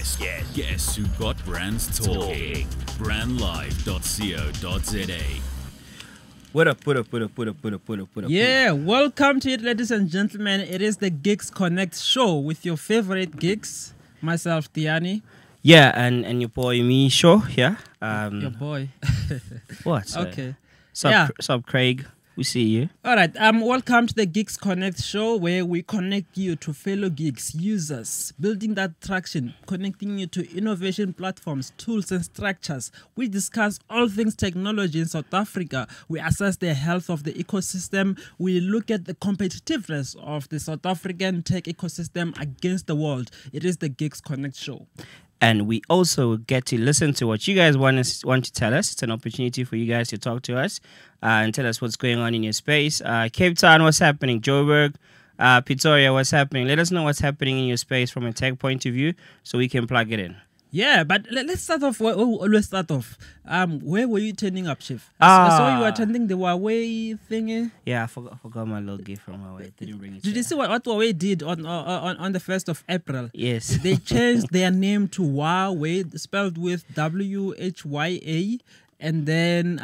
Guess who got brands talking? Brandlive.co.za. What up? Yeah, welcome to it, ladies and gentlemen. It is the Geeks Connect show with your favorite geeks, myself, Tiyani. Yeah, and your boy Misho here. Your boy. What? Okay. Sup, Craig? We see you. All right. Welcome to the Geeks Connect show, where we connect you to fellow geeks, users, building that traction, connecting you to innovation platforms, tools, and structures. We discuss all things technology in South Africa. We assess the health of the ecosystem. We look at the competitiveness of the South African tech ecosystem against the world. It is the Geeks Connect show. And we also get to listen to what you guys want to tell us. It's an opportunity for you guys to talk to us and tell us what's going on in your space. Cape Town, what's happening? Joburg, Pretoria, what's happening? Let us know what's happening in your space from a tech point of view so we can plug it in. Yeah, but let's start off. Let's start off. Where were you turning up, Chief? I saw you attending the Huawei thingy. Yeah, I forgot my little gift from Huawei. Didn't bring it. Did you see what Huawei did on the 1st of April? Yes. They changed their name to Huawei, spelled with WHYA, and then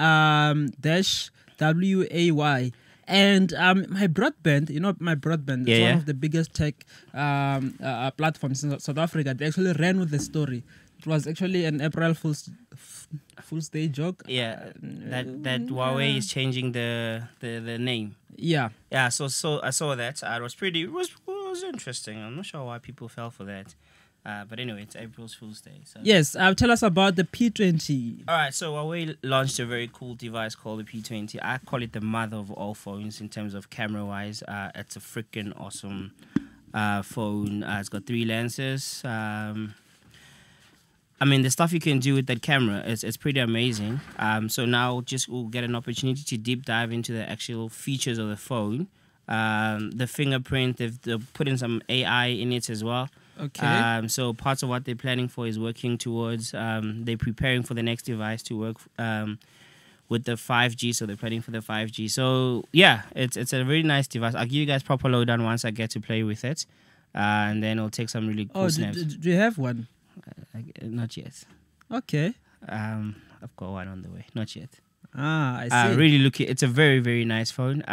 dash WAY. And my broadband, it's one of the biggest tech platforms in South Africa. They actually ran with the story. It was actually an April Fool's Day joke. Yeah, that Huawei is changing the name. Yeah. Yeah, so I saw that. It was interesting. I'm not sure why people fell for that. But anyway, it's April Fool's Day. So. Yes, tell us about the P20. All right, so Huawei launched a very cool device called the P20. I call it the mother of all phones in terms of camera-wise. It's a freaking awesome phone. It's got 3 lenses. The stuff you can do with that camera is pretty amazing. So now we'll get an opportunity to deep dive into the actual features of the phone. The fingerprint, they've put in some AI in it as well. Okay. So parts of what they're planning for is working towards, they're preparing for the next device to work with the 5G, so they're planning for the 5G. So yeah, it's a really nice device. I'll give you guys proper lowdown once I get to play with it, and then I'll take some really cool snaps. Do you have one? Not yet. Okay. I've got one on the way. Not yet. I see. Really it's a very, very nice phone.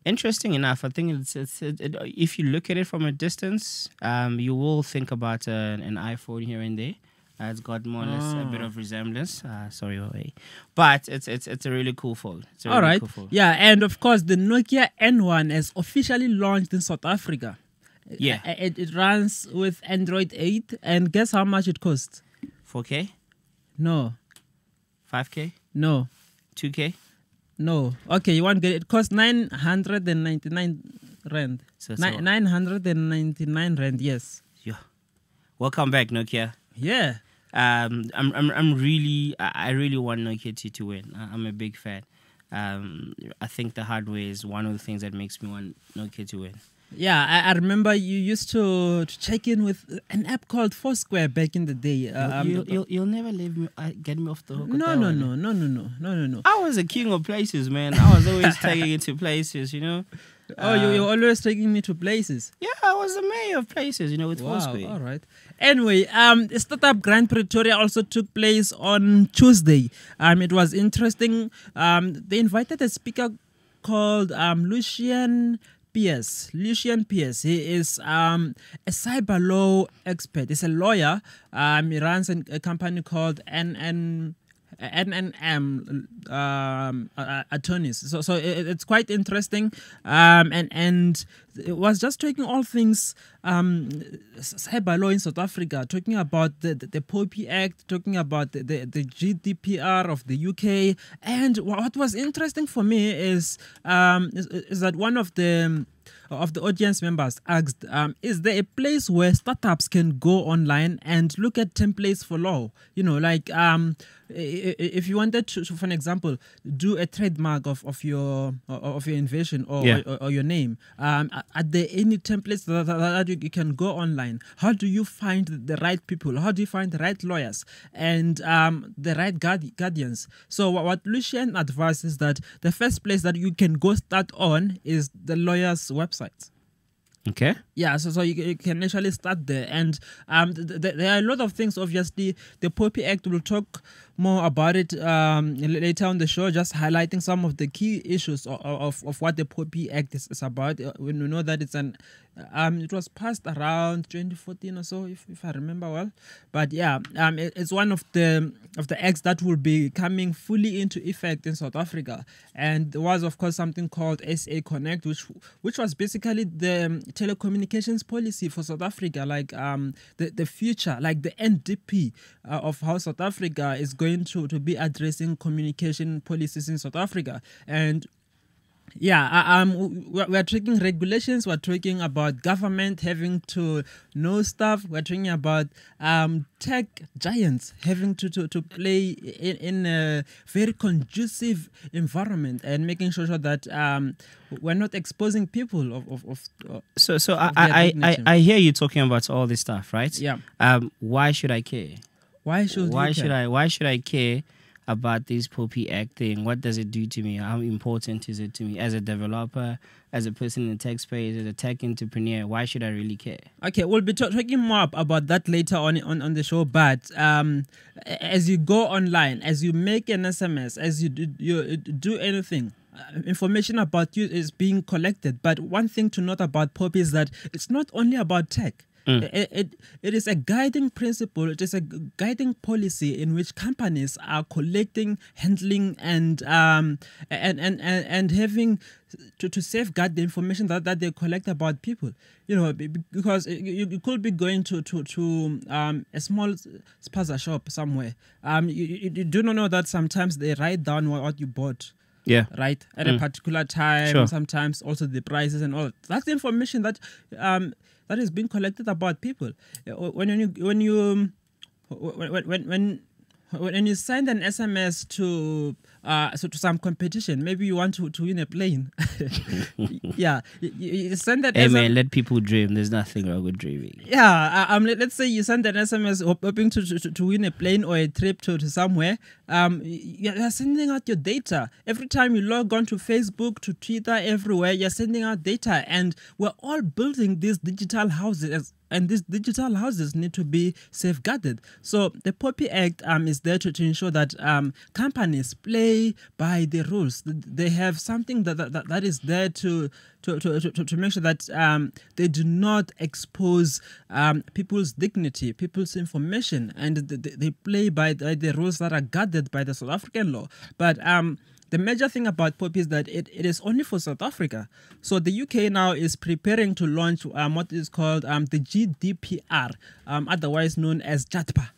Interesting enough, I think if you look at it from a distance, you will think about an iPhone here and there. It's got more or less a bit of resemblance. Sorry, Huawei. But it's a really cool phone. It's a really All right. Cool phone. Yeah, and of course, the Nokia N1 has officially launched in South Africa. Yeah. It runs with Android 8, and guess how much it costs? 4K? No. 5K? No. 2K? No. Okay, you want to get it? It costs 999 rand. So 999 rand, yes. Yeah. Welcome back, Nokia. Yeah. I really want Nokia to win. I'm a big fan. I think the hardware is one of the things that makes me want Nokia to win. Yeah, I remember you used to check in with an app called Foursquare back in the day. You'll never leave me, get me off the hook. No. I was a king of places, man. I was always taking it to places, You're always taking me to places. Yeah, I was the mayor of places, with Foursquare. All right. Anyway, Startup Grand Pretoria also took place on Tuesday. It was interesting. They invited a speaker called Lucian Pierce. He is a cyber law expert. He's a lawyer. He runs a company called NNM attorneys. So it's quite interesting. And it was just talking all things cyber law in South Africa, talking about the POPI Act, talking about the GDPR of the UK. And what was interesting for me is that one of the audience members asked, is there a place where startups can go online and look at templates for law? If you wanted to, for an example, do a trademark of your invention or your name, are there any templates that you can go online? How do you find the right people? How do you find the right lawyers and the right guardians? So what Lucian advises is that the first place that you can go start on is the lawyer's website. Okay. Yeah, so you can actually start there. And there are a lot of things, obviously. The Poppy Act, will talk more about it later on the show, just highlighting some of the key issues of what the Poppy Act is about. When we know that it's it was passed around 2014 or so, if I remember well. But yeah, it's one of the acts that will be coming fully into effect in South Africa. And there was, of course, something called SA Connect, which was basically the telecommunications policy for South Africa, like the future, like the NDP of how South Africa is going to be addressing communication policies in South Africa. And yeah, we're talking regulations, we're talking about government having to know stuff, we're talking about tech giants having to play in a very conducive environment and making sure that we're not exposing people of So I hear you talking about all this stuff, right? Yeah. Why should I care? Why should I care about this Poppy Act thing? What does it do to me? How important is it to me as a developer, as a person in the tech space, as a tech entrepreneur? Why should I really care? Okay, we'll be talking more about that later on the show. But as you go online, as you make an SMS, as you do anything, information about you is being collected. But one thing to note about Poppy is that it's not only about tech. It is a guiding principle. It is a guiding policy in which companies are collecting, handling, and having to safeguard the information that they collect about people. You know, because you could be going to a small spaza shop somewhere. You do not know that sometimes they write down what you bought. Yeah. Right. At a particular time. Sure. Sometimes also the prices and all. That's the information that that is being collected about people. When you send an SMS to some competition, maybe you want to win a plane. Yeah, you send that. Hey man, let people dream. There's nothing wrong with dreaming. Yeah, let's say you send an SMS hoping to win a plane or a trip to somewhere. You're sending out your data every time you log on to Facebook, to Twitter, everywhere. You're sending out data, and we're all building these digital houses. And these digital houses need to be safeguarded. So the Poppy Act is there to ensure that companies play by the rules. They have something that is there to make sure that they do not expose people's dignity, people's information, and they play by the rules that are guarded by the South African law. But the major thing about Poppy is that it is only for South Africa. So the UK now is preparing to launch what is called the GDPR, otherwise known as JATPA.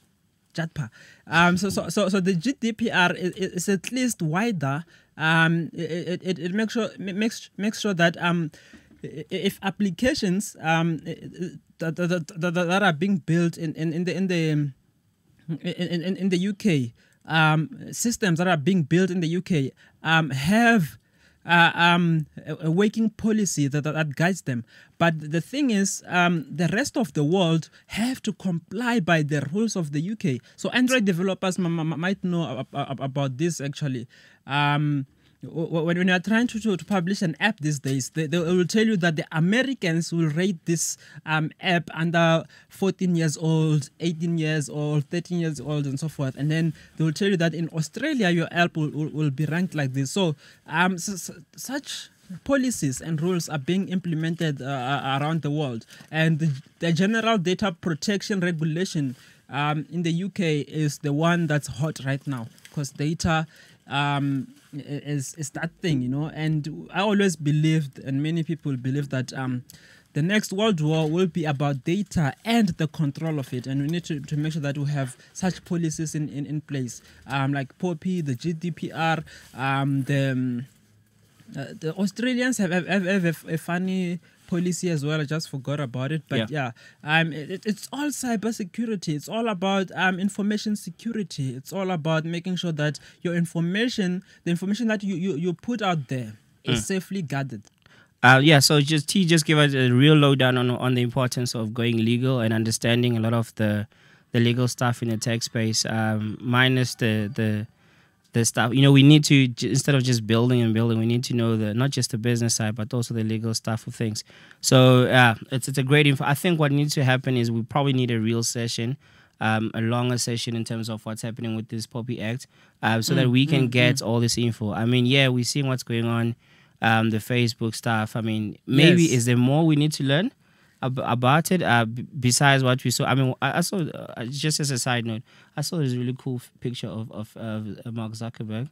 So the GDPR is at least wider. It makes sure that if applications that are being built in the UK. Systems that are being built in the UK have a working policy that guides them. But the thing is, the rest of the world have to comply by the rules of the UK. So Android developers might know about this actually. When you're trying to publish an app these days, they will tell you that the Americans will rate this app under 14 years old, 18 years old, 13 years old, and so forth. And then they will tell you that in Australia, your app will be ranked like this. So such policies and rules are being implemented around the world. And the General Data Protection Regulation in the UK is the one that's hot right now, because data is that thing, you know. And I always believed, and many people believe, that the next world war will be about data and the control of it, and we need to make sure that we have such policies in place, like Poppy, the GDPR. The Australians have a funny policy as well. I just forgot about it, but it's all cybersecurity. It's all about information security. It's all about making sure that your information, the information that you put out there, is safely guarded. So just give us a real lowdown on the importance of going legal and understanding a lot of the legal stuff in the tech space, minus the the stuff. We need to, instead of just building and building, we need to know not just the business side, but also the legal stuff of things. So it's a great info. I think what needs to happen is we probably need a real session, a longer session in terms of what's happening with this Poppy Act, so that we can get all this info. I mean, yeah, we're seeing what's going on, the Facebook stuff. I mean, maybe is there more we need to learn about it besides what we saw? I mean, I saw, just as a side note, I saw this really cool picture of Mark Zuckerberg.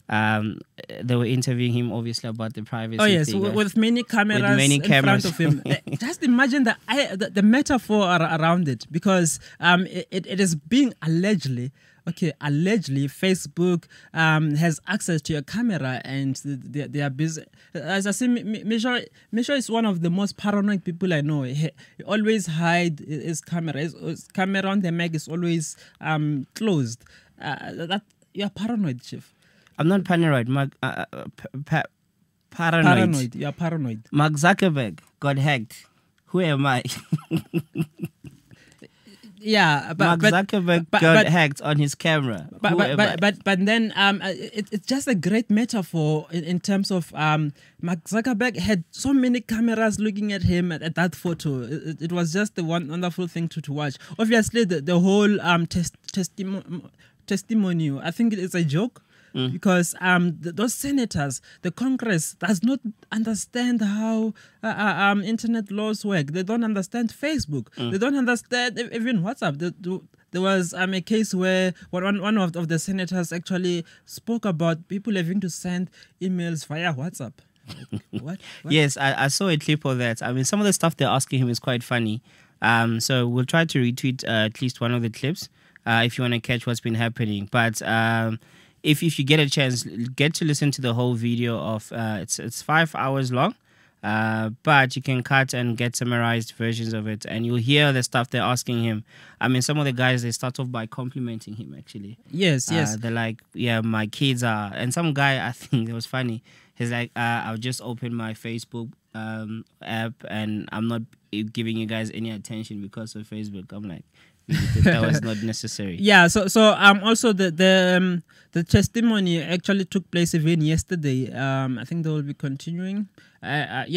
They were interviewing him obviously about the privacy. Oh yes, thing, with many cameras in front of him. Just imagine the metaphor around it, because it is being allegedly Facebook has access to your camera, and they are busy. As I say, Misha is one of the most paranoid people I know. He always hide his camera. His camera on the Mac is always closed. That you're paranoid, Chief. I'm not paranoid. Paranoid. You're paranoid. Mark Zuckerberg got hacked. Who am I? Yeah, Mark Zuckerberg got hacked on his camera. But then it's just a great metaphor in terms of Mark Zuckerberg had so many cameras looking at him at that photo. It was just a wonderful thing to watch. Obviously, the whole testimony, I think it's a joke. Because those senators, the Congress does not understand how internet laws work. They don't understand Facebook. They don't understand even WhatsApp. There was a case where one of the senators actually spoke about people having to send emails via WhatsApp. What? Yes, I saw a clip of that. I mean, some of the stuff they're asking him is quite funny. So we'll try to retweet at least one of the clips if you want to catch what's been happening. But if you get a chance, get to listen to the whole video of it's 5 hours long, but you can cut and get summarized versions of it, and you'll hear the stuff they're asking him. I mean, some of the guys, they start off by complimenting him, actually. Yes. They're like, yeah, my kids are, and some guy, I think it was funny, he's like, I'll just open my Facebook app and I'm not giving you guys any attention because of Facebook. I'm like, that was not necessary. Yeah, so also the testimony actually took place even yesterday. I think they will be continuing. But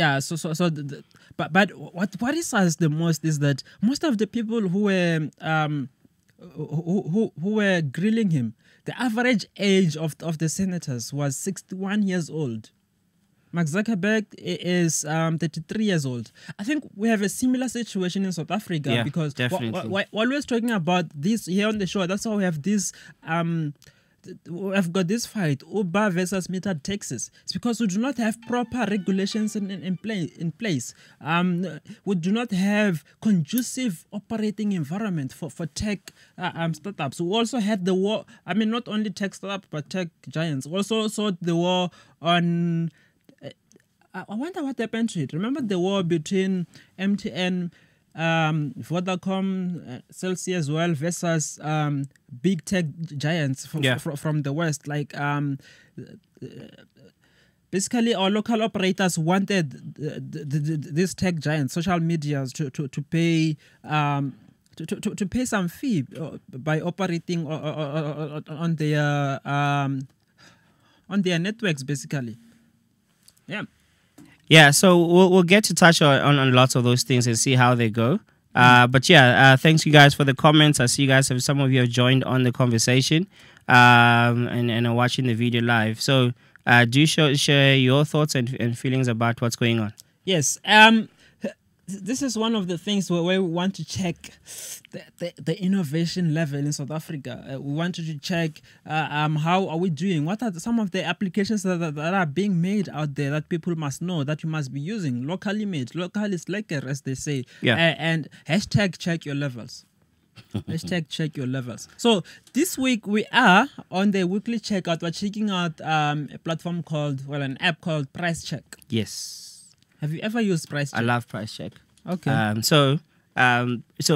what worries us the most is that most of the people who were grilling him, the average age of the senators was 61 years old. Mark Zuckerberg is 33 years old. I think we have a similar situation in South Africa, because we're always talking about this here on the show. That's why we have this. We've got this fight, Uber versus metered taxis. It's because we do not have proper regulations in place. We do not have conducive operating environment for tech startups. We also had the war. I mean, not only tech startups, but tech giants. We also saw the war on. I wonder what happened to it. Remember the war between MTN, Vodacom, Celsius as well, versus big tech giants from the West. Like basically, our local operators wanted these tech giants, social medias, to pay to pay some fee by operating on their networks, basically. Yeah. Yeah, so we'll get to touch on lots of those things and see how they go. But thanks you guys for the comments. I see you guys some of you have joined on the conversation and are watching the video live. So do share your thoughts and feelings about what's going on. Yes. This is one of the things where we want to check the innovation level in South Africa. We wanted to check how are we doing? What are some of the applications that are being made out there that people must know, that you must be using? Locally made. Local is lekker, as they say. Yeah. And hashtag check your levels. Hashtag check your levels. So this week we are on the weekly checkout. We're checking out an app called Price Check. Yes. Have you ever used Price Check? I love Price Check. Okay. So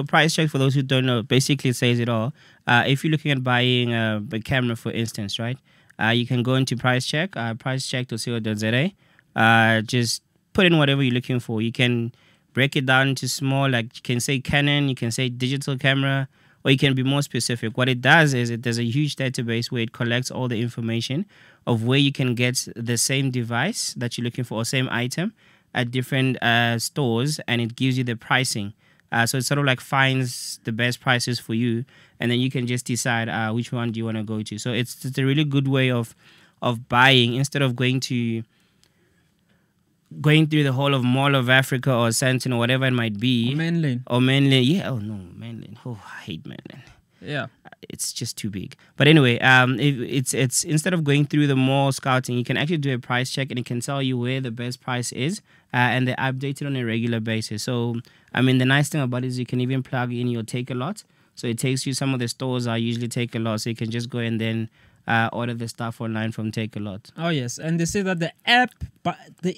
Price Check, for those who don't know, basically says it all. If you're looking at buying a camera, for instance, right? You can go into Price Check, pricecheck.co.za. Just put in whatever you're looking for. You can break it down into small, like you can say Canon, you can say digital camera, or you can be more specific. What it does is there's a huge database where it collects all the information of where you can get the same device that you're looking for, or same item at different stores, and it gives you the pricing. So it sort of like finds the best prices for you, and then you can just decide which one do you want to go to. So it's a really good way of buying, instead of going through the whole of Mall of Africa or Sentinel or whatever it might be. Or Mainland. Yeah, oh no, Mainland. Oh, I hate Mainland. Yeah. It's just too big. But anyway, it's instead of going through the mall scouting, you can actually do a price check, and it can tell you where the best price is, and they update it on a regular basis. So, I mean, the nice thing about it is you can even plug in your Take-A-Lot. So it takes you, some of the stores are usually Take-A-Lot, so you can just go and then order the stuff online from Take-A-Lot. Oh yes, and they say that the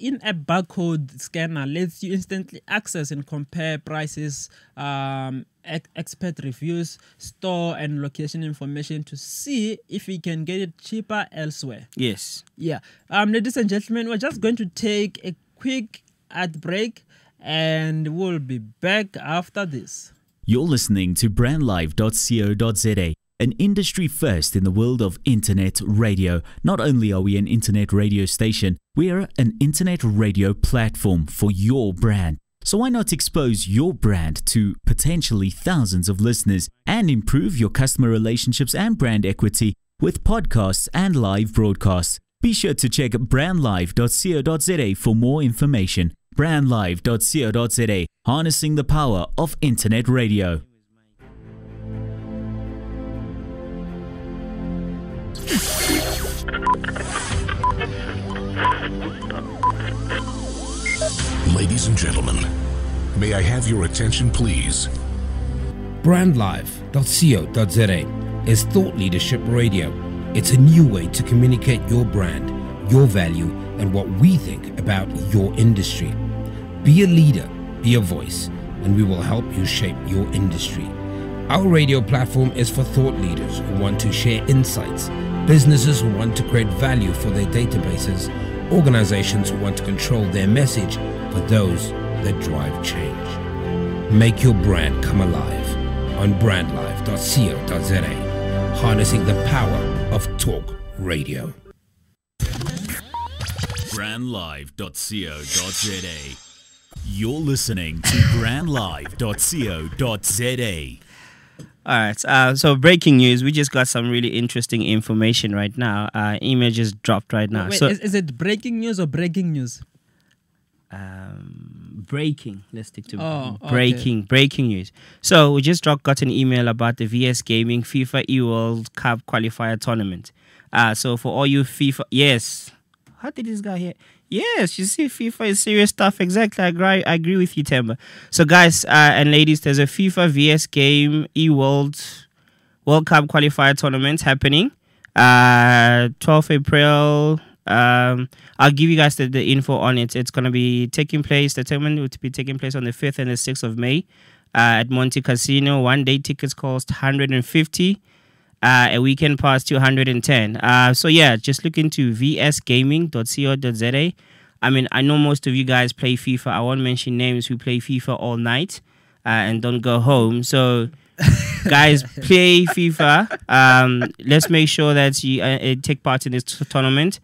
in-app barcode scanner lets you instantly access and compare prices, expert reviews, store and location information to see if you can get it cheaper elsewhere. Yes. Yeah. Ladies and gentlemen, we're just going to take a quick ad break, and we'll be back after this. You're listening to brandlive.co.za, an industry first in the world of internet radio. Not only are we an internet radio station, we are an internet radio platform for your brand. So why not expose your brand to potentially thousands of listeners and improve your customer relationships and brand equity with podcasts and live broadcasts? Be sure to check brandlive.co.za for more information. brandlive.co.za, harnessing the power of internet radio. Ladies and gentlemen, may I have your attention, please? Brandlive.co.za is thought leadership radio. It's a new way to communicate your brand, your value, and what we think about your industry. Be a leader, be a voice, and we will help you shape your industry. Our radio platform is for thought leaders who want to share insights, businesses who want to create value for their databases, organizations who want to control their message, for those that drive change. Make your brand come alive on brandlive.co.za, harnessing the power of talk radio. brandlive.co.za. You're listening to brandlive.co.za. All right. So breaking news. We just got some really interesting information right now. Email just dropped right now. Wait, So is it breaking news or breaking news? breaking. Let's stick to okay. breaking news. So we just got an email about the VS Gaming FIFA World Cup qualifier tournament. So for all you FIFA, yes. How did this guy here? Yes, you see, FIFA is serious stuff. Exactly, I agree with you, Temba. So guys and ladies, there's a FIFA VS Game World Cup qualifier tournament happening 12th April. I'll give you guys the info on it. It's going to be taking place, the tournament will be taking place on the 5th and the 6th of May at Monte Casino. One-day tickets cost 150, a weekend pass 210. So yeah, just look into vsgaming.co.za. I mean, I know most of you guys play FIFA. I won't mention names who play FIFA all night and don't go home. So guys, play FIFA. Let's make sure that you take part in this tournament.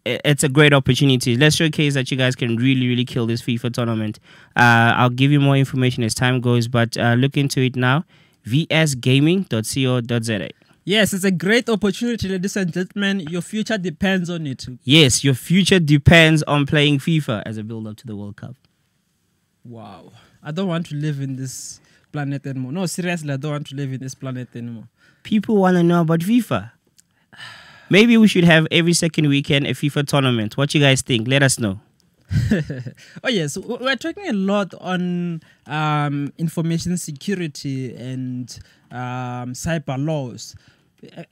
It's a great opportunity. Let's showcase that you guys can really kill this FIFA tournament. I'll give you more information as time goes, but look into it now. vsgaming.co.za. Yes, it's a great opportunity, ladies and gentlemen. Your future depends on it. Yes, your future depends on playing FIFA as a build-up to the World Cup. Wow. I don't want to live in this planet anymore. No, seriously, I don't want to live in this planet anymore. People want to know about FIFA. Maybe we should have every second weekend a FIFA tournament. What you guys think? Let us know. Oh yes, we're talking a lot on information security and cyber laws.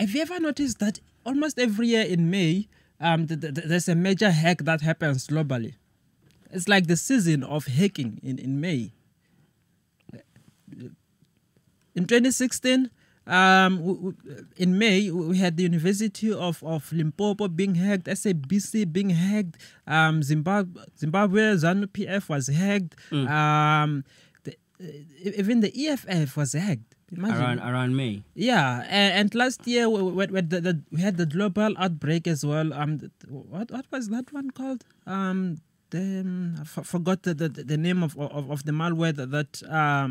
Have you ever noticed that almost every year in May, there's a major hack that happens globally? It's like the season of hacking in May. In 2016, in May, we had the University of Limpopo being hacked, SABC being hacked, Zimbabwe ZANU-PF was hacked. even the EFF was hacked. Imagine. Around May. Yeah, and last year we had the global outbreak as well. What was that one called? I forgot the name of the malware that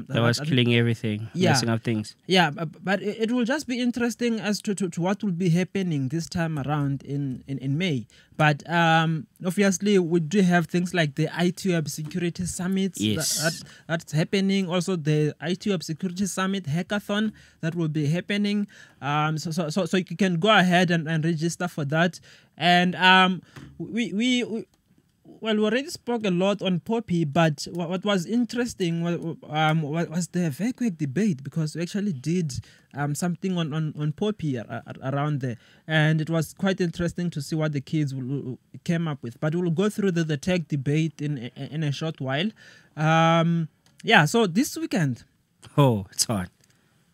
was killing everything, messing up things. Yeah, but it will just be interesting as to what will be happening this time around in May. But obviously, we do have things like the IT Web Security Summit that's happening. Also, the IT Web Security Summit Hackathon that will be happening. So you can go ahead and register for that. And we already spoke a lot on Poppy, but what was interesting was the VECWEC debate, because we actually did something on Poppy around there, and it was quite interesting to see what the kids came up with. But we'll go through the tech debate in a short while. So this weekend. Oh, it's on.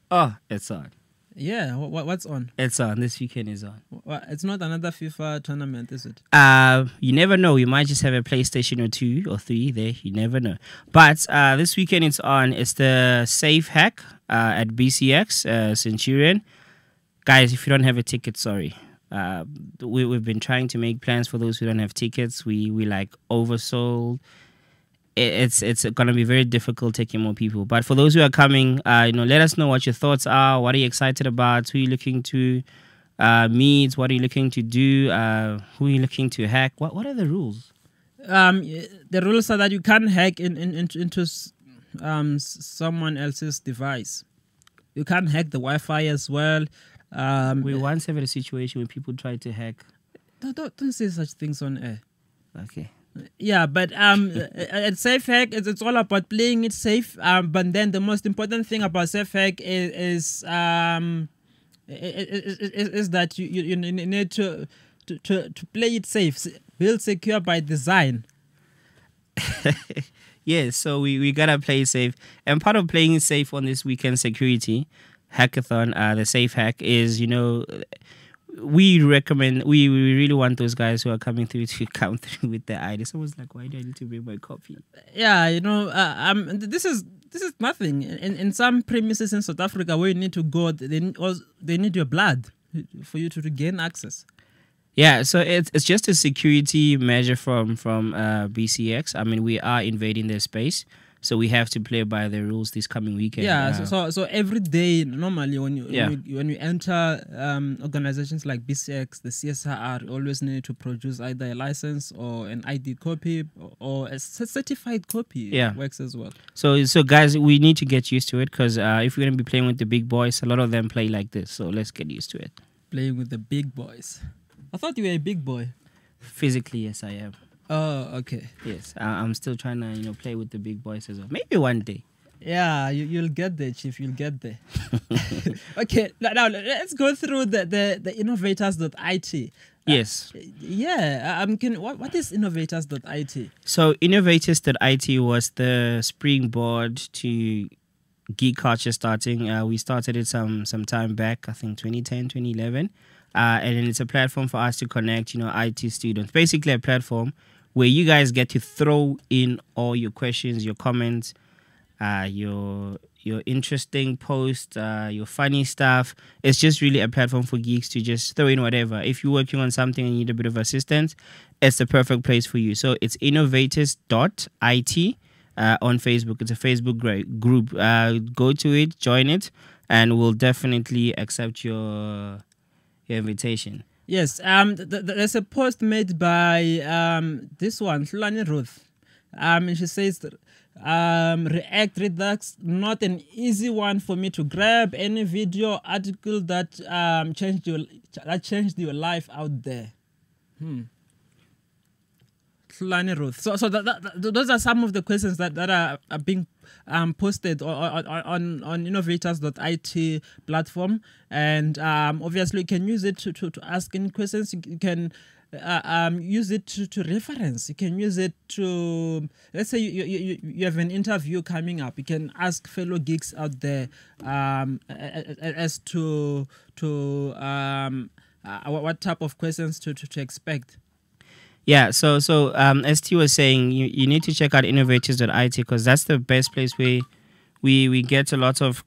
Oh, it's on. Yeah, what's on? It's on. This weekend is on. It's not another FIFA tournament, is it? You never know. You might just have a PlayStation or 2 or 3 there. You never know. But this weekend it's on. It's the Safe Hack at BCX Centurion. Guys, if you don't have a ticket, sorry. We've been trying to make plans for those who don't have tickets. We like oversold. It's going to be very difficult taking more people. But for those who are coming, let us know what your thoughts are. What are you excited about? Who are you looking to meet? What are you looking to do? Who are you looking to hack? What are the rules? The rules are that you can't hack into someone else's device. You can't hack the Wi-Fi as well. We once had a situation where people tried to hack. Don't say such things on air. Okay. Yeah, but at Safe Hack, it's all about playing it safe. But then the most important thing about Safe Hack is that you need to play it safe, build secure by design. Yes, so we gotta play safe, and part of playing safe on this weekend security hackathon, the Safe Hack, is we recommend, we really want those guys who are coming through to come through with their ID. Someone's like, why do I need to bring my copy? Yeah, this is nothing. In some premises in South Africa where you need to go, they need your blood for you to gain access. Yeah, so it's just a security measure from BCX. I mean, we are invading their space, so we have to play by the rules this coming weekend. Yeah, so every day normally when you enter organizations like BCX, the CSR always need to produce either a license or an ID copy or a certified copy. Yeah, works as well. So guys, we need to get used to it, because if we're gonna be playing with the big boys, a lot of them play like this. So let's get used to it. Playing with the big boys. I thought you were a big boy. Physically, yes, I am. Oh, okay. Yes, I'm still trying to play with the big boys as well. Maybe one day. Yeah, you'll get there, Chief. You'll get there. Okay, now let's go through the innovators.it. Yes. What is innovators.it? So innovators.it was the springboard to geek culture starting. We started it some time back, I think 2010, 2011. And it's a platform for us to connect, IT students. Basically a platform where you guys get to throw in all your questions, your comments, your interesting posts, your funny stuff. It's just really a platform for geeks to just throw in whatever. If you're working on something and you need a bit of assistance, it's the perfect place for you. So it's innovators.it on Facebook. It's a Facebook group. Go to it, join it, and we'll definitely accept your invitation. Yes, there's a post made by this one, Hlani Ruth. And she says, React Redux, not an easy one for me to grab. Any video article that changed your life out there. Hlani Ruth. So those are some of the questions that are being posted on innovators.it platform, and obviously you can use it to ask any questions. You can use it to reference. You can use it to, let's say you have an interview coming up. You can ask fellow geeks out there as to what type of questions to expect. Yeah, so as T was saying, you need to check out innovators.it, because that's the best place where we get a lot of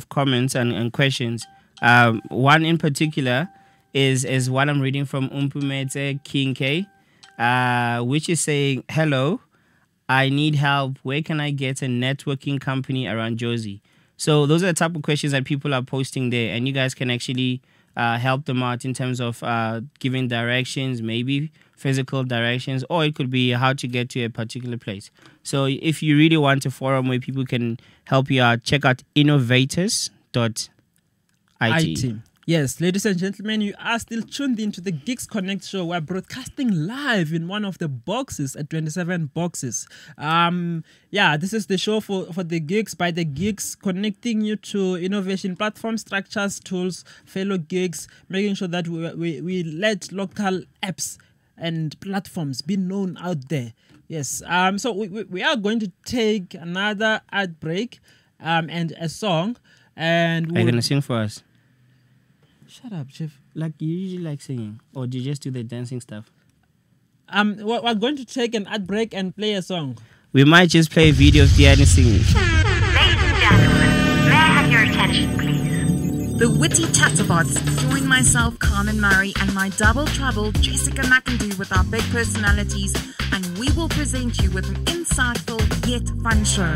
comments and questions. One in particular is what I'm reading from Umpumete King K, which is saying, hello, I need help. Where can I get a networking company around Jozi? So those are the type of questions that people are posting there, and you guys can actually help them out in terms of giving directions, maybe physical directions, or it could be how to get to a particular place. So if you really want a forum where people can help you out, check out innovators.it. Yes, ladies and gentlemen, you are still tuned into the Geeks Connect show. We're broadcasting live in one of the boxes at 27 boxes. This is the show for the geeks, by the geeks, connecting you to innovation platform structures, tools, fellow geeks, making sure that we let local apps and platforms be known out there. Yes. So we are going to take another ad break and a song. And are you going to sing for us? Shut up, Chief. Like, you usually like singing, or do you just do the dancing stuff? We're going to take an ad break and play a song. We might just play a video of Tiyani singing. Ladies and gentlemen, may I have your attention, please? The witty chatterbots join myself, Carmen Murray, and my double trouble, Jessica McIndoe, with our big personalities, and we will present you with an insightful yet fun show.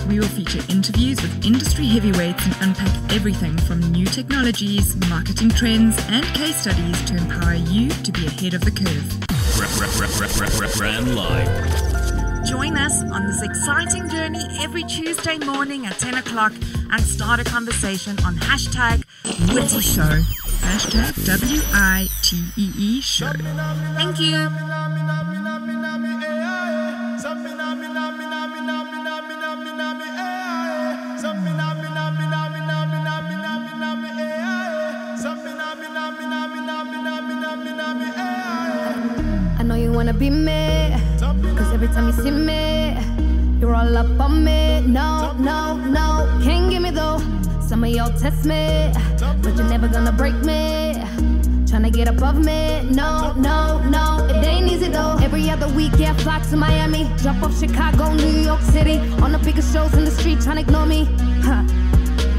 We will feature interviews with industry heavyweights and unpack everything from new technologies, marketing trends, and case studies to empower you to be ahead of the curve. Brand Live. Join us on this exciting journey every Tuesday morning at 10 o'clock and start a conversation on hashtag Witty Show. Hashtag WITEE Show. Thank you. I know you wanna be me, cause every time you see me, you're all up on me. No, no, no, can't give me though. Some of y'all test me, but you're never gonna break me. Tryna get above me, no, no, no, it ain't easy though. Every other week, yeah, fly to Miami, drop off Chicago, New York City, on the biggest shows in the street, tryna ignore me,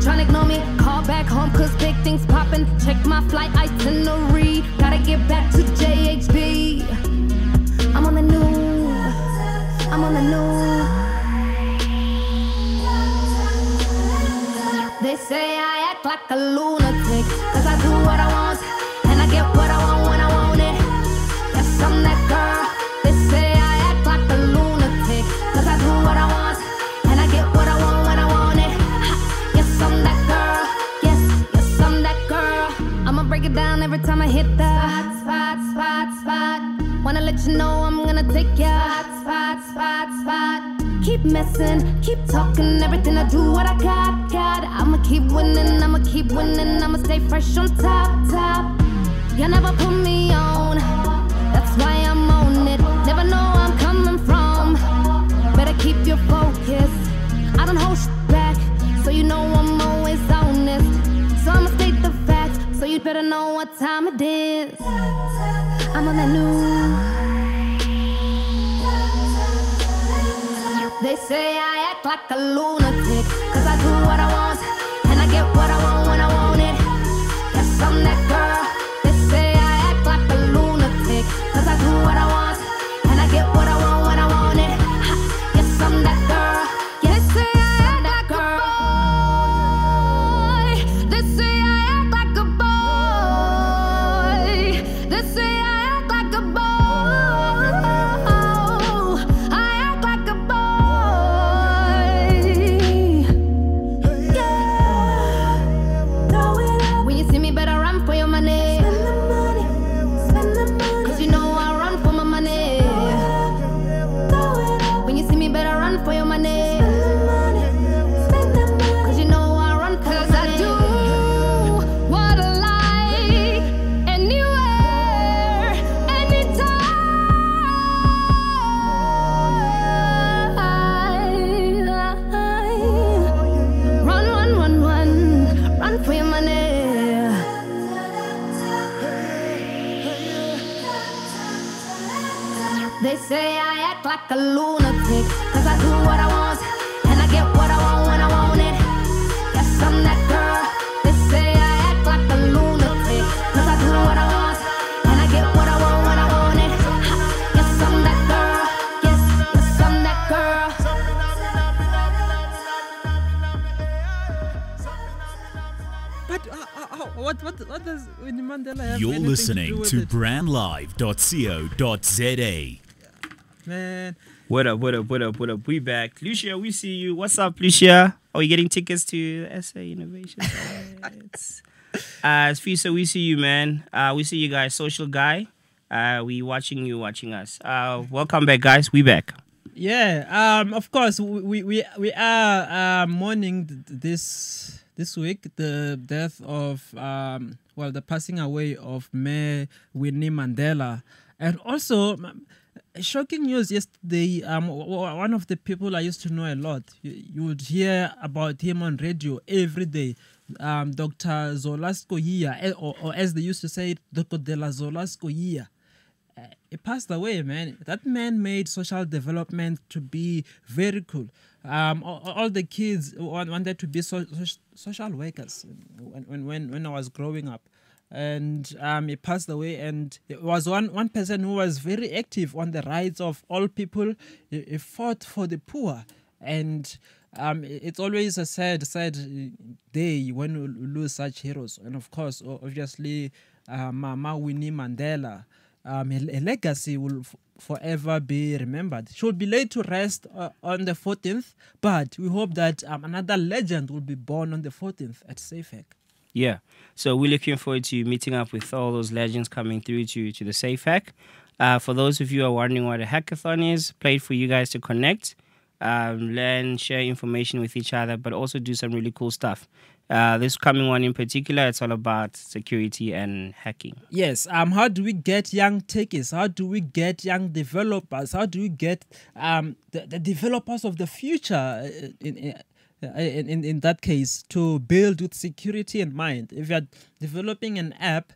tryna ignore me. Call back home cause big things poppin'. Check my flight itinerary, gotta get back to JHB. I'm on the news, I'm on the news. They say I act like a lunatic, cause I do what I want, and I get what I want when I want it. Yes, I'm that girl. They say I act like a lunatic, cause I do what I want, and I get what I want when I want it. Yes, I'm that girl. Yes, yes, I'm that girl. I'ma break it down every time I hit the spot. Wanna let you know I'm gonna take ya. Spot. Keep messing, keep talking, everything I do, what I got. I'ma keep winning, I'ma stay fresh on top. You never put me on, that's why I'm on it. Never know where I'm coming from, better keep your focus. I don't hold shit back, so you know I'm always honest. So I'ma state the facts, so you better know what time it is. I'm on that news. They say I act like a lunatic, cause I do what I want, and I get what I want when I want it. Yes, I'm that girl. They say I act like a lunatic, cause I do what I want, and I get what I want when I want it. Yes, I'm that girl. Yes, they say I act like a boy. They say I act like a boy. They say I act like a boy. They say I act like a lunatic, cause I do what I want, and I What does Winnie Mandela have? You're anything listening to, do to with it? brandlive.co.za. Man. What up? We back. Lucia, we see you. What's up, Lucia? Are we getting tickets to SA Innovation? Fisa, we see you, man. We see you guys. Social guy. We watching you, watching us. Welcome back, guys. We back. Yeah. Of course, we are mourning this week the death of the passing away of Mayor Winnie Mandela, and also shocking news yesterday. One of the people I used to know a lot. You would hear about him on radio every day. Dr. Zolas Koyiya, or as they used to say, Dr. Dela Zolas Koyiya. He passed away, man. That man made social development to be very cool. All the kids wanted to be social workers when I was growing up. And he passed away, and it was one person who was very active on the rights of all people. He fought for the poor, and it's always a sad day when we lose such heroes. And of course, obviously, Mama Winnie Mandela, her legacy will forever be remembered. She will be laid to rest on the 14th, but we hope that another legend will be born on the 14th at SafeHack. Yeah. So we're looking forward to meeting up with all those legends coming through to the SafeHack. For those of you who are wondering what a hackathon is, play for you guys to connect, learn, share information with each other, but also do some really cool stuff. This coming one in particular, it's all about security and hacking. Yes. How do we get young techies? How do we get young developers? How do we get the developers of the future in that case to build with security in mind? If you're developing an app,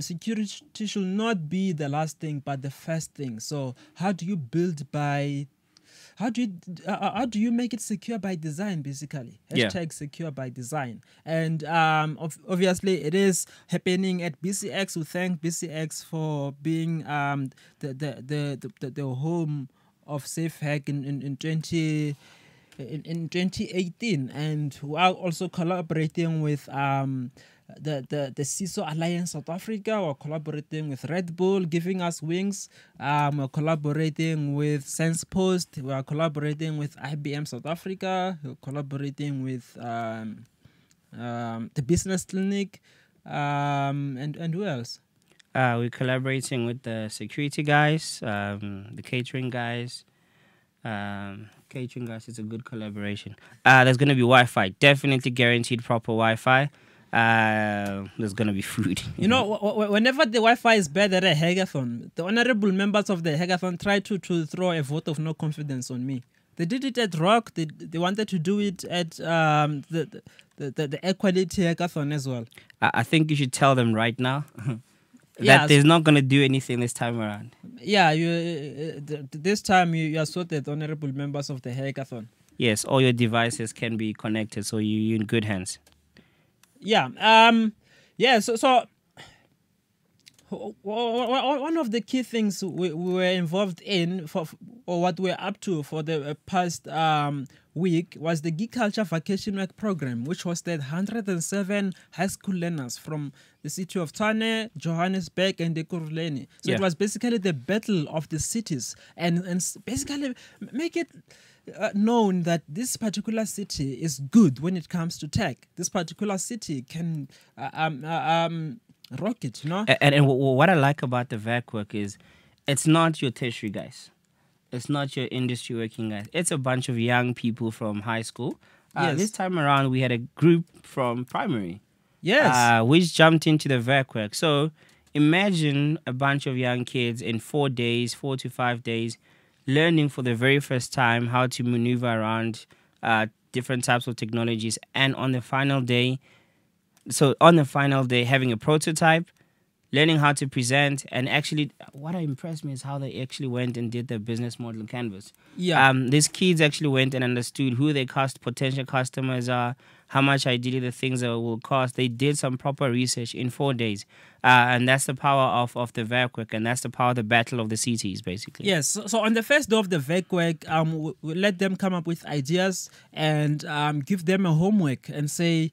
security should not be the last thing but the first thing. So how do you build how do you make it secure by design, basically? Hashtag secure by design. And obviously it is happening at BCX. We thank BCX for being the home of SafeHack in 2018, and we are also collaborating with the CISO Alliance South Africa. We're collaborating with Red Bull, giving us wings. We're collaborating with SensePost. We are collaborating with IBM South Africa. We're collaborating with the Business Clinic, and who else? We're collaborating with the security guys, the catering guys. Catering guys, it's a good collaboration. There's going to be Wi-Fi, definitely guaranteed proper Wi-Fi. There's going to be food. You know, whenever the Wi-Fi is bad at a hackathon, the honorable members of the hackathon try to throw a vote of no confidence on me. They did it at Rock. They wanted to do it at the Equality Hackathon as well. I think you should tell them right now that there's not going to do anything this time around. Yeah, this time you are sorted, honorable members of the hackathon. Yes, all your devices can be connected, so you're in good hands. Yeah. So one of the key things we were involved in or what we're up to for the past week was the Geek Culture Vacation Work Program, which hosted 107 high school learners from the city of Tshwane, Johannesburg, and Ekurhuleni. So it was basically the battle of the cities, and basically make it known that this particular city is good when it comes to tech. This particular city can rock it, you know. And what I like about the VAC work is it's not your tertiary guys. It's not your industry working guys. It's a bunch of young people from high school. This time around, we had a group from primary. Yes. Which jumped into the VAC work. So imagine a bunch of young kids in 4 days, 4 to 5 days, learning for the very first time how to maneuver around different types of technologies. And on the final day, having a prototype, learning how to present, and actually, what impressed me is how they actually went and did the business model canvas. Yeah. These kids actually went and understood who their potential customers are, how much ideally the things that will cost. They did some proper research in 4 days. And that's the power of the VECWEC, and that's the power of the battle of the cities, basically. Yes. So on the first day of the VECWEC, we let them come up with ideas and give them a homework and say,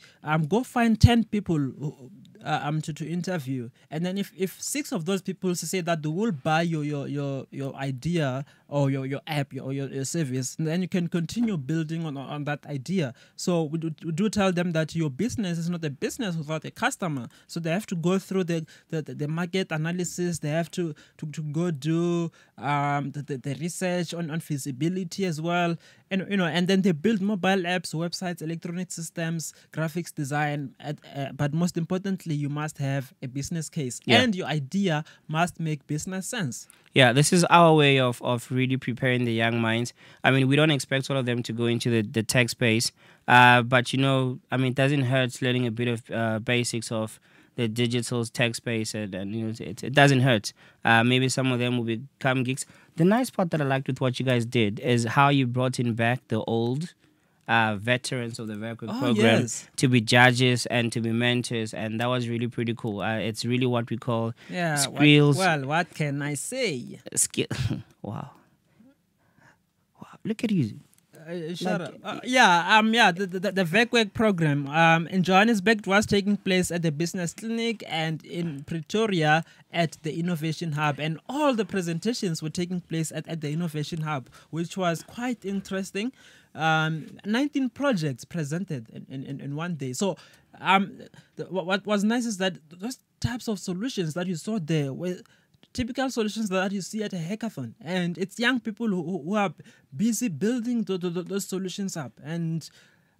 go find 10 people to interview, and then if 6 of those people say that they will buy your idea or your app or your service, then you can continue building on that idea. So we do tell them that your business is not a business without a customer. So they have to go through the market analysis. They have to go do the research on feasibility as well, and then they build mobile apps, websites, electronic systems, graphics design. But most importantly, you must have a business case, and your idea must make business sense. Yeah, this is our way of really preparing the young minds. I mean, we don't expect all of them to go into the tech space, but it doesn't hurt learning a bit of basics of the digital tech space, and it doesn't hurt. Maybe some of them will become geeks. The nice part that I liked with what you guys did is how you brought in back the old veterans of the VECWEC program to be judges and to be mentors, and that was really pretty cool. It's really what we call skills. What can I say? Wow, look at you. Shut up. The VECWEC program in Johannesburg was taking place at the Business Clinic, and in Pretoria at the Innovation Hub, and all the presentations were taking place at the Innovation Hub, which was quite interesting. 19 projects presented in one day. So what was nice is that those types of solutions that you saw there were typical solutions that you see at a hackathon, and it's young people who are busy building those solutions up. And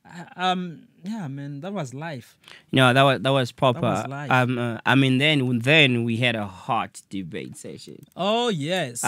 that was life. That was proper. That was life. Then we had a hot debate session. Oh yes.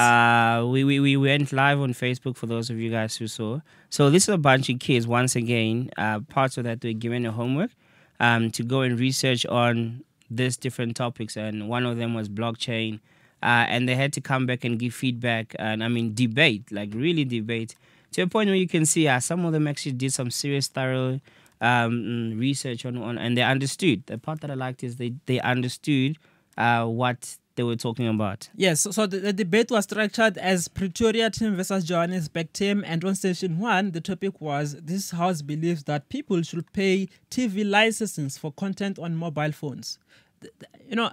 We went live on Facebook for those of you guys who saw. So this is a bunch of kids. Once again, parts of that were given a homework to go and research on these different topics, and one of them was blockchain. And they had to come back and give feedback and debate, like really debate, to a point where you can see some of them actually did some serious, thorough research on, and they understood. The part that I liked is they understood what they were talking about. Yes, so the debate was structured as Pretoria team versus Johannesburg team, and on session 1, the topic was, this house believes that people should pay TV licenses for content on mobile phones.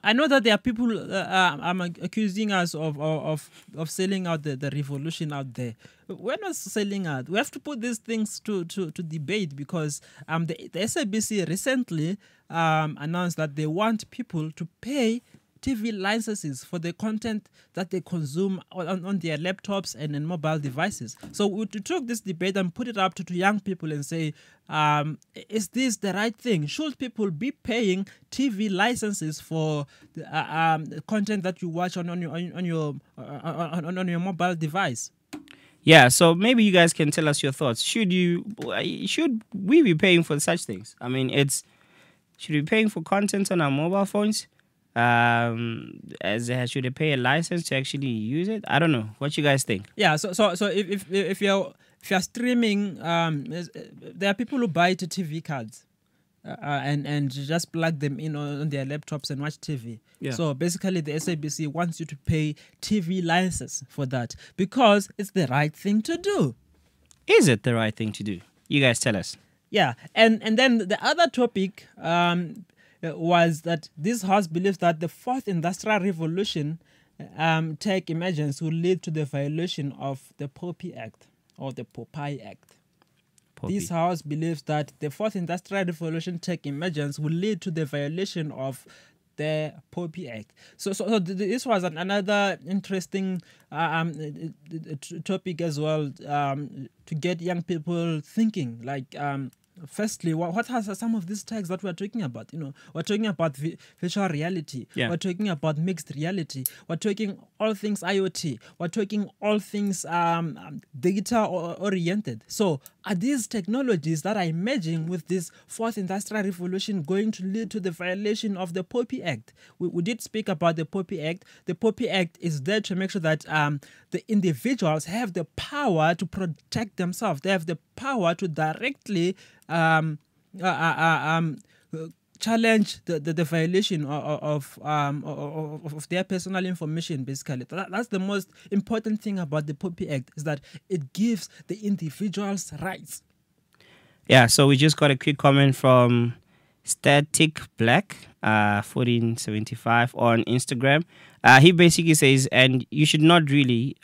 I know that there are people accusing us of selling out the revolution out there. We're not selling out. We have to put these things to debate, because the SABC recently announced that they want people to pay TV licenses for the content that they consume on their laptops and in mobile devices. So we took this debate and put it up to young people and say, is this the right thing? Should people be paying TV licenses for the content that you watch on your mobile device? Yeah, so maybe you guys can tell us your thoughts. Should we be paying for such things? Should we be paying for content on our mobile phones? Should they pay a license to actually use it? I don't know. What you guys think? Yeah. So if you're streaming, there are people who buy the TV cards, and just plug them in on their laptops and watch TV. Yeah. So basically, the SABC wants you to pay TV license for that, because it's the right thing to do. Is it the right thing to do? You guys tell us. Yeah, and then the other topic was that this house believes that the 4th Industrial Revolution tech emergence will lead to the violation of the Poppy Act or the Popeye Act. This house believes that the 4th Industrial Revolution tech emergence will lead to the violation of the Poppy Act. So this was another interesting topic as well, to get young people thinking. Like, Firstly, what are some of these tags that we're talking about? We're talking about virtual reality. Yeah. We're talking about mixed reality. We're talking all things IoT. We're talking all things data oriented. So are these technologies that are emerging with this fourth industrial revolution going to lead to the violation of the POPI Act? We did speak about the POPI Act. The POPI Act is there to make sure that the individuals have the power to protect themselves. They have the power to directly challenge the violation of their personal information, basically. That's the most important thing about the POPI Act, is that it gives the individuals rights. Yeah, so we just got a quick comment from Static Black 1475 on Instagram. He basically says, and you should not really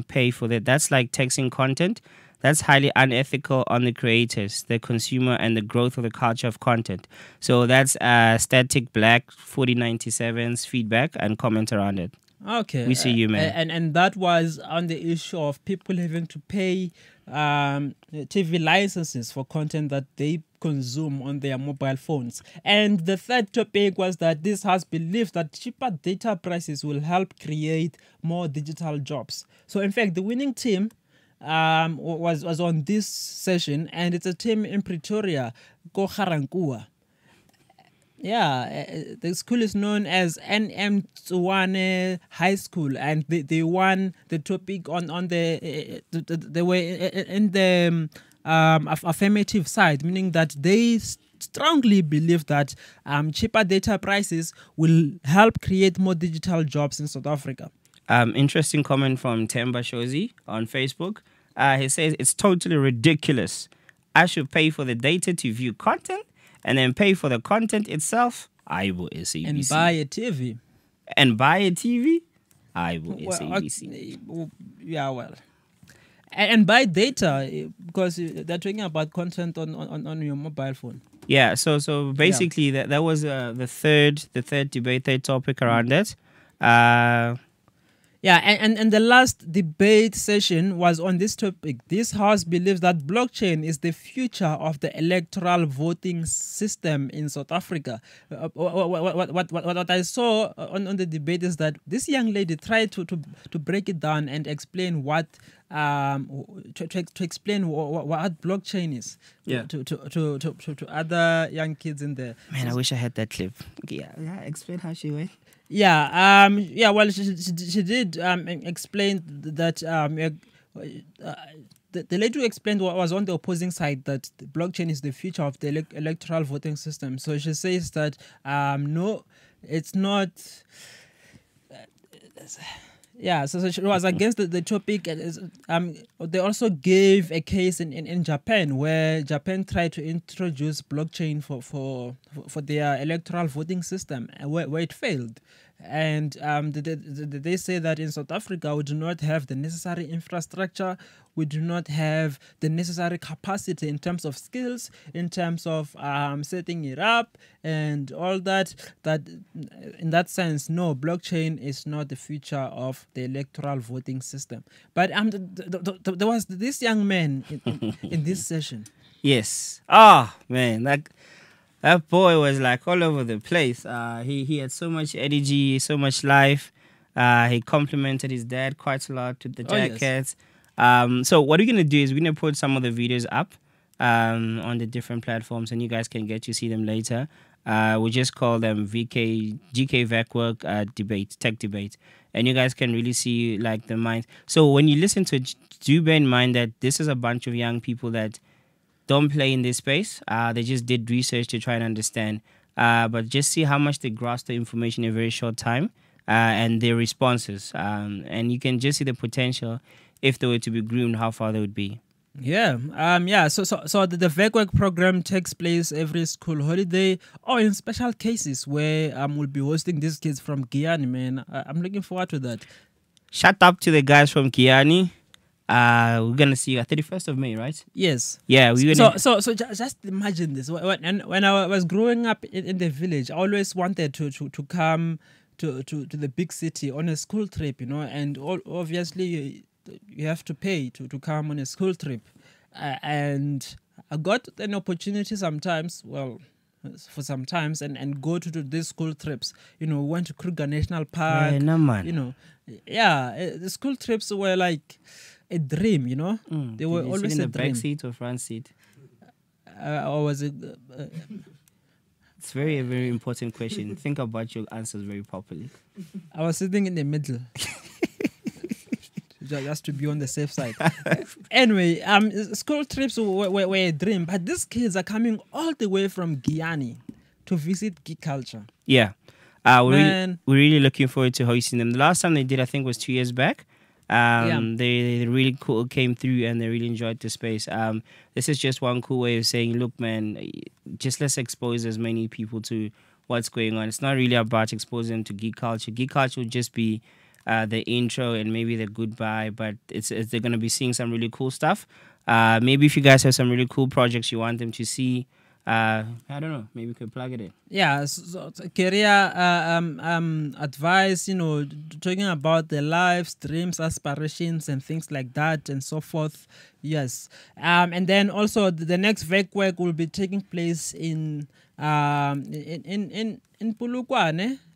pay for that. That's like taxing content. That's highly unethical on the creators, the consumer, and the growth of the culture of content. So that's Static Black 4097's feedback and comment around it. Okay. We see you, man. And that was on the issue of people having to pay TV licenses for content that they consume on their mobile phones. And the third topic was that this has believed that cheaper data prices will help create more digital jobs. So in fact, the winning team was on this session, and it's a team in Pretoria, Kocharankua. Yeah, the school is known as NM Tsuwane High School, and they won the topic on the they were in the affirmative side, meaning that they strongly believe that cheaper data prices will help create more digital jobs in South Africa. Interesting comment from Temba Shozi on Facebook. He says, it's totally ridiculous. I should pay for the data to view content and then pay for the content itself. I will SABC. And buy a TV. And buy a TV? I will SABC. Yeah, well. And buy data, because they're talking about content on your mobile phone. Yeah, so basically that was the third debate, third topic around it. Yeah, and the last debate session was on this topic. This house believes that blockchain is the future of the electoral voting system in South Africa. What I saw on the debate is that this young lady tried to break it down and explain what to explain what blockchain is. Yeah. To other young kids in there. Man, I wish I had that clip. Yeah, explain how she went. Yeah, well, she did explain that the lady who explained what was on the opposing side, that the blockchain is the future of the electoral voting system. So she says that no, it's not. Yeah, so she was against the topic. They also gave a case in Japan, where Japan tried to introduce blockchain for their electoral voting system, where it failed. And they say that in South Africa we do not have the necessary infrastructure, we do not have the necessary capacity in terms of skills, in terms of setting it up and all that. That in that sense, no, blockchain is not the future of the electoral voting system. But there was this young man in this session. Yes. Oh man, that boy was like all over the place. He had so much energy, so much life. He complimented his dad quite a lot with the jackets. Yes. So what we're going to do is we're going to put some of the videos up on the different platforms, and you guys can get to see them later. We just call them GK VACwork debate, tech debate. And you guys can really see like the mind. So when you listen to it, do bear in mind that this is a bunch of young people that don't play in this space. They just did research to try and understand. But just see how much they grasp the information in a very short time and their responses. And you can just see the potential, if they were to be groomed, how far they would be. Yeah. So the VACwork program takes place every school holiday or in special cases where we'll be hosting these kids from Giyani, man. I'm looking forward to that. Shout out to the guys from Giyani. We're gonna see you 31st of May, right? Yes. Yeah, we're gonna. So just imagine this. When I was growing up in the village, I always wanted to come to the big city on a school trip, and obviously you have to pay to come on a school trip, and I got an opportunity sometimes, for sometimes, and go to these school trips. You know, we went to Kruger National Park. Yeah, no, man. You know, the school trips were like a dream, you know. They were Did you always sit a in the dream. back seat or front seat? Or was it? It's a very important question. Think about your answers very properly. I was sitting in the middle. Just to be on the safe side. Anyway, school trips were a dream, but these kids are coming all the way from Guyana to visit Geek Culture. Yeah. We're really looking forward to hosting them. The last time they did, I think, was 2 years back. They really cool came through and they really enjoyed the space. This is just one cool way of saying, look, man, just let's expose as many people to what's going on. It's not really about exposing them to geek culture. Geek culture will just be the intro and maybe the goodbye, but they're going to be seeing some really cool stuff. Maybe if you guys have some really cool projects you want them to see, I don't know, maybe we could plug it in. Yeah, so career advice, you know, talking about their lives, dreams, aspirations, and things like that, and so forth. Yes, and then also the next VEC work will be taking place in Polokwane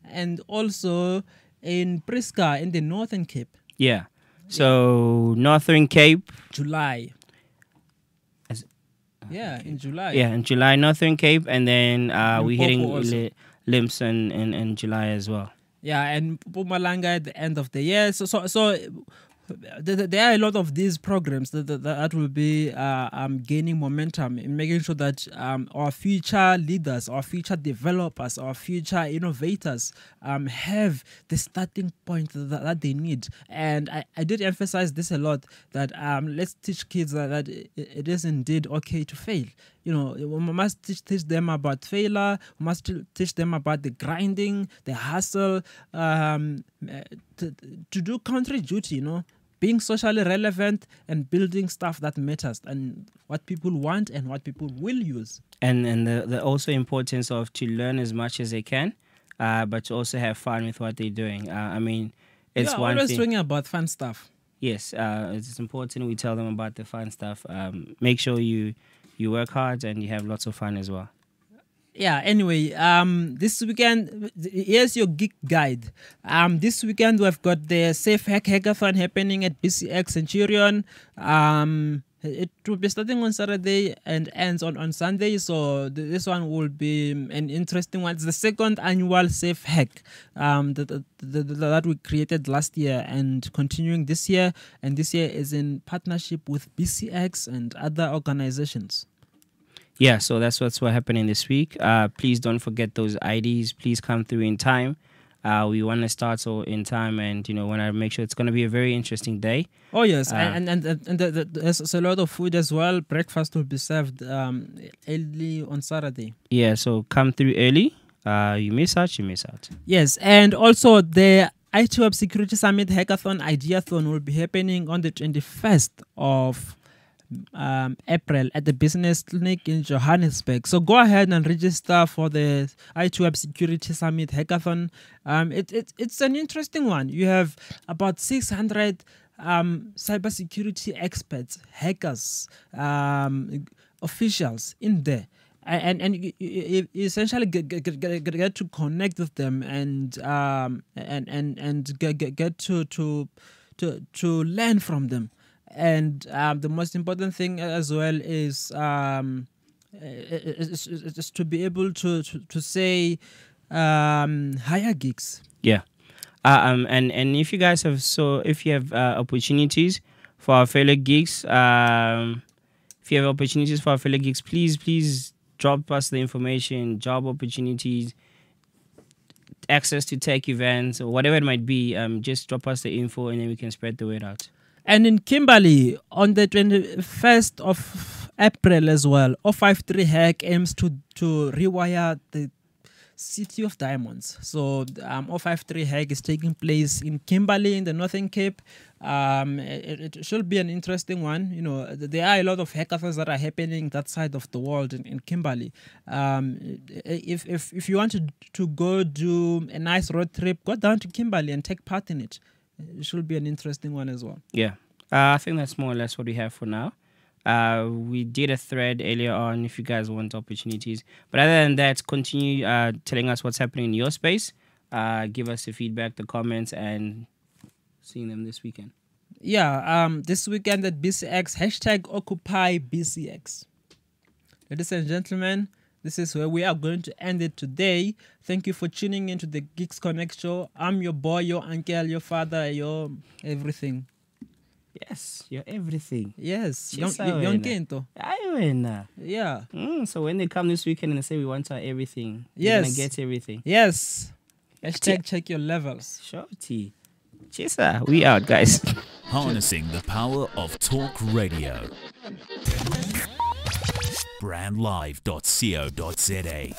and also in Priska in the Northern Cape. Yeah, so Northern Cape, July. Yeah, in July. Yeah, in July, Northern Cape, and then we're hitting Limson in July as well. Yeah, and Mpumalanga at the end of the year. So there are a lot of these programs that will be gaining momentum in making sure that our future leaders, our future developers, our future innovators have the starting point that they need. And I did emphasize this a lot, that let's teach kids that it is indeed okay to fail. You know, we must teach them about failure. We must teach them about the grinding, the hustle, to do country duty, you know, being socially relevant and building stuff that matters and what people want and what people will use. And the also importance of to learn as much as they can, but to also have fun with what they're doing. I mean, it's one always thing. talking about fun stuff. Yes, it's important we tell them about the fun stuff. Make sure you work hard and you have lots of fun as well. Yeah, anyway, this weekend, here's your geek guide. This weekend we've got the Safe Hack Hackathon happening at BCX Centurion. It will be starting on Saturday and ends on Sunday, so this one will be an interesting one. It's the second annual Safe Hack that we created last year and continuing this year. And this year is in partnership with BCX and other organizations. Yeah, so that's what's happening this week. Please don't forget those IDs. Please come through in time. We want to start so in time, and want to make sure it's going to be a very interesting day. Oh yes, and there's a lot of food as well. Breakfast will be served early on Saturday. Yeah, so come through early. You miss out. Yes, and also the IT Web Security Summit Hackathon Ideathon will be happening on the 21st of April at the Business Clinic in Johannesburg. So go ahead and register for the IT Web Security Summit Hackathon. It's an interesting one. You have about 600 cybersecurity experts, hackers, officials in there. And you essentially get to connect with them and get to learn from them. And the most important thing as well is to be able to say hire geeks. Yeah. And if you guys have if you have opportunities for our fellow geeks, please drop us the information, job opportunities, access to tech events, or whatever it might be. Just drop us the info and then we can spread the word out. And in Kimberley, on the 21st of April as well, 053 Hack aims to rewire the City of Diamonds. So 053 Hack is taking place in Kimberley in the Northern Cape. It should be an interesting one. There are a lot of hackathons that are happening that side of the world in Kimberley. If you want to go do a nice road trip, go down to Kimberley and take part in it. It should be an interesting one as well. Yeah. I think that's more or less what we have for now. We did a thread earlier on if you guys want opportunities. But other than that, continue telling us what's happening in your space. Give us the feedback, the comments, and seeing them this weekend. Yeah, this weekend at BCX, hashtag Occupy BCX. Ladies and gentlemen, this is where we are going to end it today. Thank you for tuning into the Geeks Connect show. I'm your boy, your uncle, your father, your everything. Yes, you're everything. Yes, Chisa Yonkento. Yeah. So when they come this weekend and they say we want our everything, yes, we're gonna get everything. Yes. Hashtag check your levels. Shorty. Chisa, we out, guys. Harnessing the power of talk radio. Brandlive.co.za